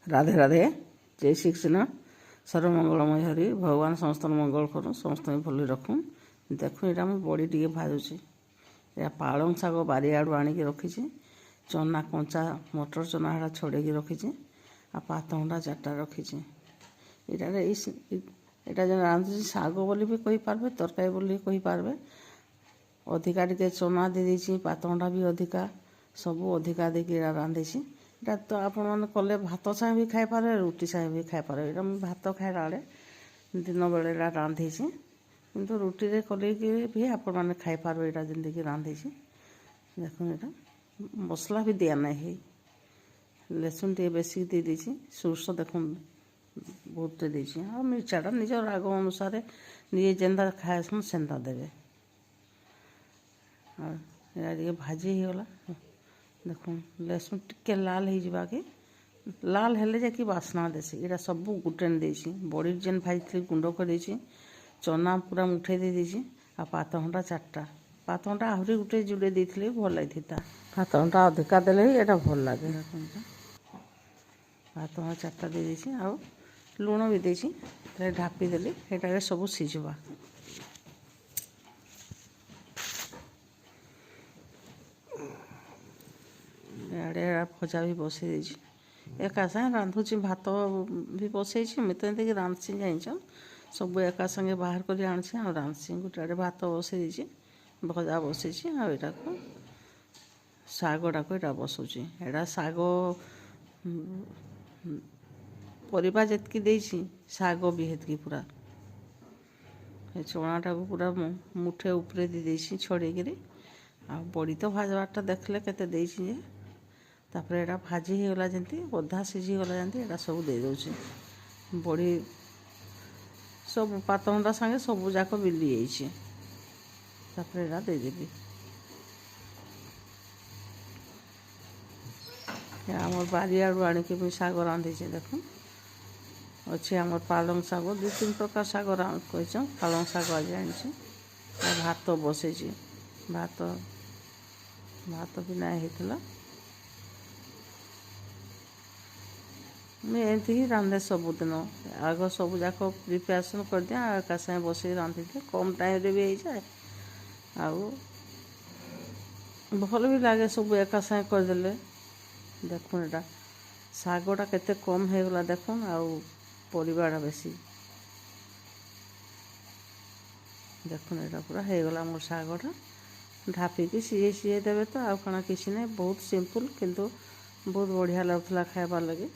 राधे राधे जय श्री कृष्ण सर्वमंगलमय हरि भगवान समस्त मंगल करूँ समस्त भल रखूँ। देखो यहाँ मुझे बड़ी टे भाजुची या पालंग शाग बारियाड़ू आणिकी रखी चना कंचा मटर चना हाँ छड़े रखी आ पातमुंडा 4टा रखी यहाँ जो रांधुची शाग बोली भी कहींपारे तरकारी बोली कहींपारे अधिका टे चना दे देती पातमुंडा भी अधिका सबू अधिका देकी रांधि এটা তো ଆପଣମାନେ କଲେ ଭାତ ସାଙ୍ଗେ ବି ଖାଇପାରେ ରୁଟି ସାଙ୍ଗେ ବି ଖାଇପାରେ। ଏଇଟା ମୁଁ ଭାତ ଖାଇଲା ବେଳେ ଦିନ ବେଳେ ଏଇଟା ରାନ୍ଧିଛି କିନ୍ତୁ ରୁଟିରେ କଲେକି ବି ଆପଣମାନେ ଖାଇପାରିବେ। ଏଇଟା ଯେମିତିକି ରାନ୍ଧିଛି ଦେଖୁନ ଏଇଟା ମସଲା ବି ଦିଆ ନାହିଁ ହେଇ ଲେସୁନ ଟିକେ ବେଶୀ ଦେଇ ଦେଇଛି ସୋରିଷ ଦେଖୁନ ବହୁତ ଦେଇଛି ଆଉ ମିର୍ଚାଟା ନିଜ ରାଗ ଅନୁସାରେ ନିଜେ ଯେନ୍ତା ଖାଏସନ୍ ସେନ୍ତା ଦେବେ। ଆଉ ଏଇଟା ଟିକେ ଭାଜି ହେଇଗଲା देखो लसुन टिके लाल हो जावा कि लाल हेले जाकि बास्ना देसी यहाँ सब गुटेन देसी बड़ी जेन भाजी गुंड कर चना पूरा मुठे दे देसी आ पातमुंडा 4टा पातमुंडा आहरी गोटे जुड़े देते भल लगी पातमुंडा अधिका देले यहाँ भल लगे। पातमुंडा 4टा दे देसी आ लुण भी देसी ढापी देली यहाँ सब सीझवा। इे भजा भी बसई देছি एका सागे रांधुची भात भी बसई मुझे तो एमती रांधि जाइछ सब एका संगे बाहर कर आनी आ रांधि गोटे आड़े भात बसई देছি भजा बसई आटा को शागटा को यहाँ बसाऊँगी यहाँ शाग परिबा जितकी देছি शाग भी हेतकी पूरा चनाटा को पूरा मुठे उपरे दी देছি छड़ेक आ बड़ी तो भाजबाटा देखले केते देছি जे तापर यहाँ भाजी होगला जमी अधा सीझीगला जमी यहाँ सब दे दूचे बड़ी सब पातमुंडा संगे सब जाक मिली जापर यहाँ देदेली आम बारियाड़ू आणिकी मुझे शाग रांधि देख अच्छे आम पालंग शाग 2-3 प्रकार शाग कहीच पालंग शाग आज आनी भात बसई भात भात भी ना होता मुझे एमती ही रांधे सबुदिन आग सब जाक प्रिपेरेसन कर दिया एका सागे बस रांधि दिए कम टाइम रे भी हो जाए आउ भल भी लगे सब एका सागे करदे। देखो यहाँ शागटा केते कम होगला देख आउ परिबाटा बेसी देखो यहाँ पूरा होगला मोर शागटा ढापिकी सीझे देवे तो आउ कण किसी नहीं बहुत सिंपल किंतु बहुत बढ़िया लगुला खाइबार लगे।